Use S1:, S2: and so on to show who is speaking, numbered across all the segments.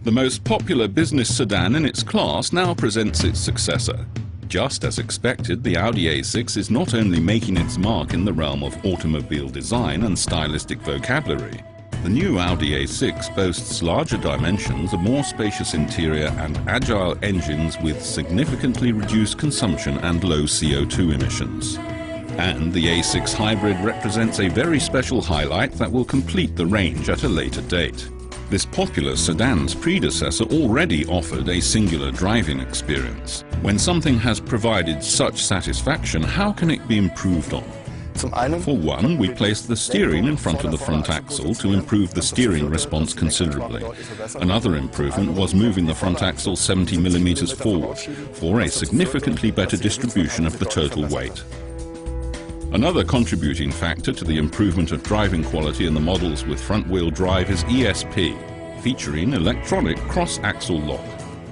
S1: The most popular business sedan in its class now presents its successor. Just as expected, the Audi A6 is not only making its mark in the realm of automobile design and stylistic vocabulary. The new Audi A6 boasts larger dimensions, a more spacious interior and agile engines with significantly reduced consumption and low CO2 emissions. And the A6 Hybrid represents a very special highlight that will complete the range at a later date. This popular sedan's predecessor already offered a singular driving experience. When something has provided such satisfaction, how can it be improved on? For one, we placed the steering in front of the front axle to improve the steering response considerably. Another improvement was moving the front axle 70 mm forward for a significantly better distribution of the total weight. Another contributing factor to the improvement of driving quality in the models with front-wheel drive is ESP, featuring electronic cross-axle lock.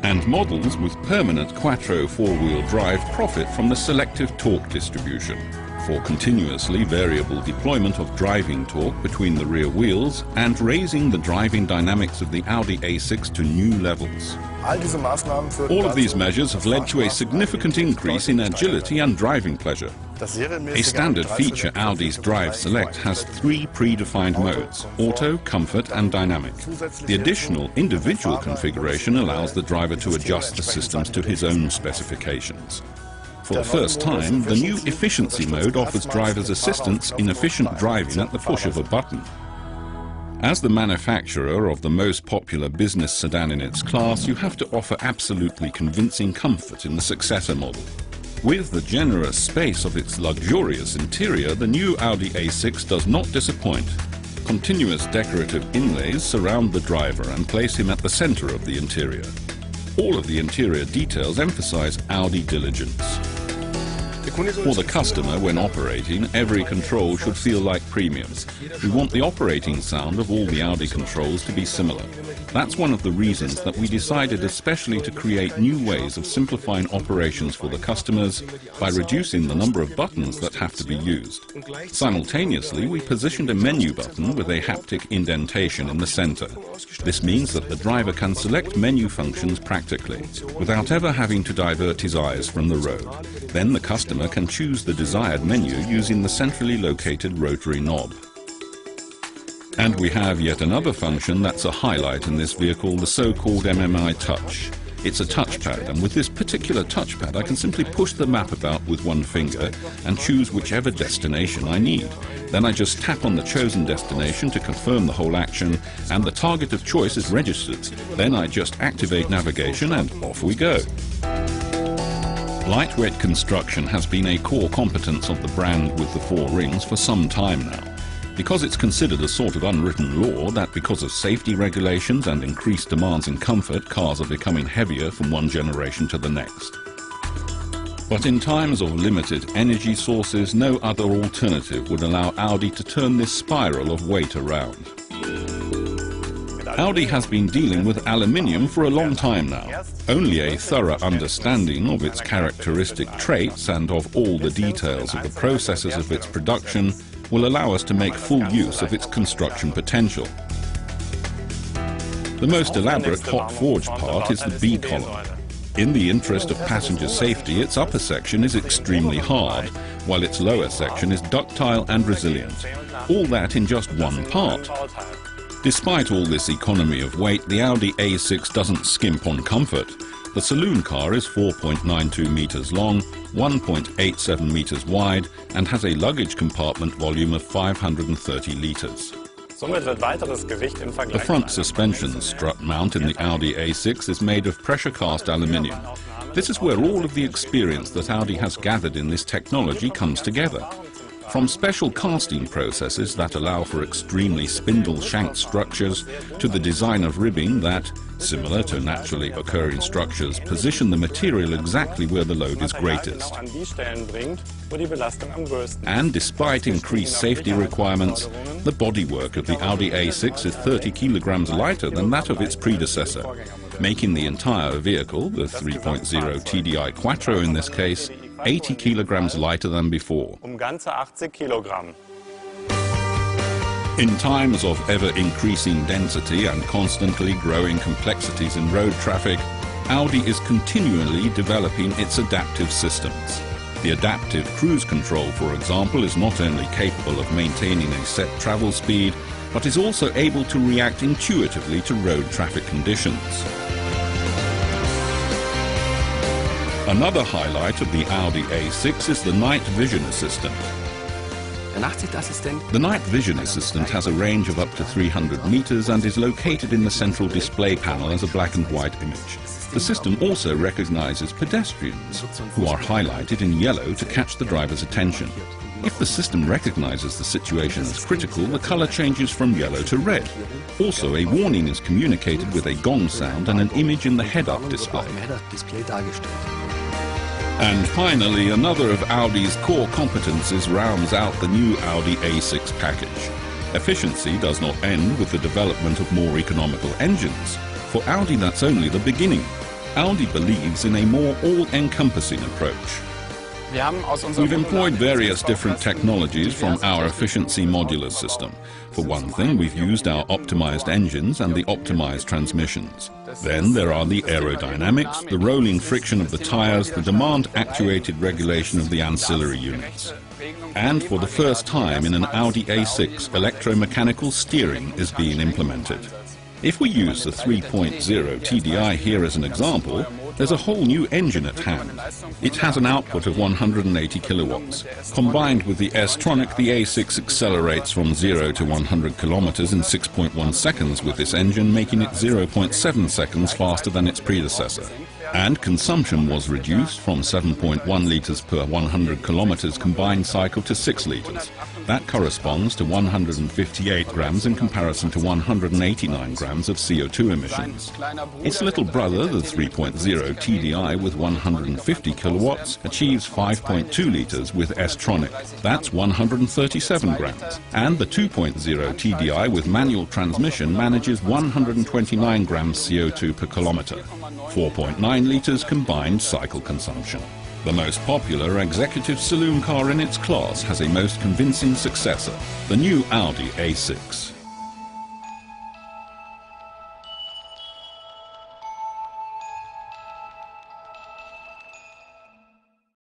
S1: And models with permanent quattro four-wheel drive profit from the selective torque distribution for continuously variable deployment of driving torque between the rear wheels and raising the driving dynamics of the Audi A6 to new levels. All of these measures have led to a significant increase in agility and driving pleasure. A standard feature Audi's Drive Select has 3 predefined modes: Auto, Comfort and Dynamic. The additional individual configuration allows the driver to adjust the systems to his own specifications. For the first time, the new Efficiency mode offers drivers assistance in efficient driving at the push of a button. As the manufacturer of the most popular business sedan in its class, you have to offer absolutely convincing comfort in the successor model. With the generous space of its luxurious interior, the new Audi A6 does not disappoint. Continuous decorative inlays surround the driver and place him at the center of the interior. All of the interior details emphasize Audi diligence. For the customer, when operating, every control should feel like premium. We want the operating sound of all the Audi controls to be similar. That's one of the reasons that we decided especially to create new ways of simplifying operations for the customers by reducing the number of buttons that have to be used. Simultaneously, we positioned a menu button with a haptic indentation in the center. This means that the driver can select menu functions practically, without ever having to divert his eyes from the road. Then the customer can choose the desired menu using the centrally located rotary knob. And we have yet another function that's a highlight in this vehicle, the so-called MMI Touch. It's a touchpad, and with this particular touchpad I can simply push the map about with one finger and choose whichever destination I need. Then I just tap on the chosen destination to confirm the whole action, and the target of choice is registered. Then I just activate navigation and off we go. Lightweight construction has been a core competence of the brand with the 4 rings for some time now, because it's considered a sort of unwritten law that because of safety regulations and increased demands in comfort, cars are becoming heavier from one generation to the next. But in times of limited energy sources, no other alternative would allow Audi to turn this spiral of weight around. Audi has been dealing with aluminium for a long time now. Only a thorough understanding of its characteristic traits and of all the details of the processes of its production will allow us to make full use of its construction potential. The most elaborate hot forged part is the B column. In the interest of passenger safety, its upper section is extremely hard, while its lower section is ductile and resilient. All that in just one part. Despite all this economy of weight, the Audi A6 doesn't skimp on comfort. The saloon car is 4.92 meters long, 1.87 meters wide, and has a luggage compartment volume of 530 liters. The front suspension strut mount in the Audi A6 is made of pressure cast aluminium. This is where all of the experience that Audi has gathered in this technology comes together. From special casting processes that allow for extremely spindle-shanked structures to the design of ribbing that, similar to naturally occurring structures, position the material exactly where the load is greatest. And despite increased safety requirements, the bodywork of the Audi A6 is 30 kilograms lighter than that of its predecessor, making the entire vehicle, the 3.0 TDI Quattro in this case, 80 kilograms lighter than before. In times of ever-increasing density and constantly growing complexities in road traffic, Audi is continually developing its adaptive systems. The adaptive cruise control, for example, is not only capable of maintaining a set travel speed, but is also able to react intuitively to road traffic conditions. Another highlight of the Audi A6 is the night vision assistant. The night vision assistant has a range of up to 300 meters and is located in the central display panel as a black and white image. The system also recognizes pedestrians, who are highlighted in yellow to catch the driver's attention. If the system recognizes the situation as critical, the color changes from yellow to red. Also, a warning is communicated with a gong sound and an image in the head-up display. And finally, another of Audi's core competencies rounds out the new Audi A6 package. Efficiency does not end with the development of more economical engines. For Audi, that's only the beginning. Audi believes in a more all-encompassing approach. We've employed various different technologies from our efficiency modular system. For one thing, we've used our optimized engines and the optimized transmissions. Then there are the aerodynamics, the rolling friction of the tires, the demand-actuated regulation of the ancillary units. And for the first time in an Audi A6, electromechanical steering is being implemented. If we use the 3.0 TDI here as an example, there's a whole new engine at hand. It has an output of 180 kilowatts. Combined with the S-Tronic, the A6 accelerates from 0 to 100 kilometers in 6.1 seconds with this engine, making it 0.7 seconds faster than its predecessor. And consumption was reduced from 7.1 liters per 100 kilometers combined cycle to 6 liters. That corresponds to 158 grams in comparison to 189 grams of CO2 emissions. Its little brother, the 3.0 TDI with 150 kilowatts, achieves 5.2 liters with S-Tronic. That's 137 grams. And the 2.0 TDI with manual transmission manages 129 grams CO2 per kilometer. 4.9 liters combined cycle consumption. The most popular executive saloon car in its class has a most convincing successor, the new Audi A6.